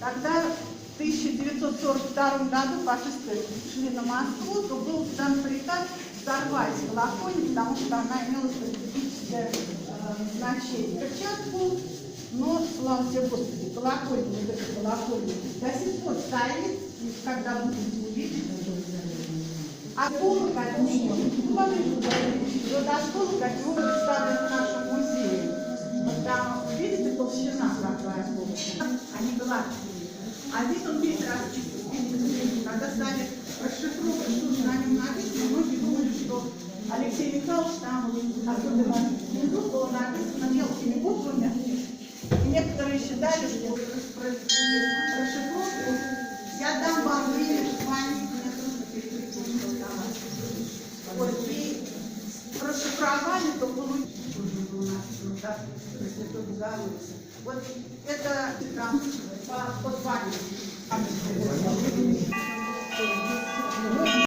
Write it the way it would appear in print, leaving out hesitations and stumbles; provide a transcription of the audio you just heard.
Когда в 1942 году фашисты шли на Москву, то был дан приказ взорвать колокольню, потому что она имела стратегическое значение. Перчатку, но, слава тебе Господи, колокольня, вот эта колокольня до сих пор стоит, и когда будете увидеть, а колокол от него, до школы от него представлен в нашем музее. Вот там, видите, толщина какая толщина? Они гладкие. А здесь он весь расчистен. Когда стали расшифровывать, что же на нем написано, многие думали, что Алексей Михайлович там, особенно внизу, было написано мелкими буквами. И некоторые считали, что расшифровку я дам вам время позвонить, мне трудно переключить. Вот, и расшифровали, то получилось. Вот это там по памяти.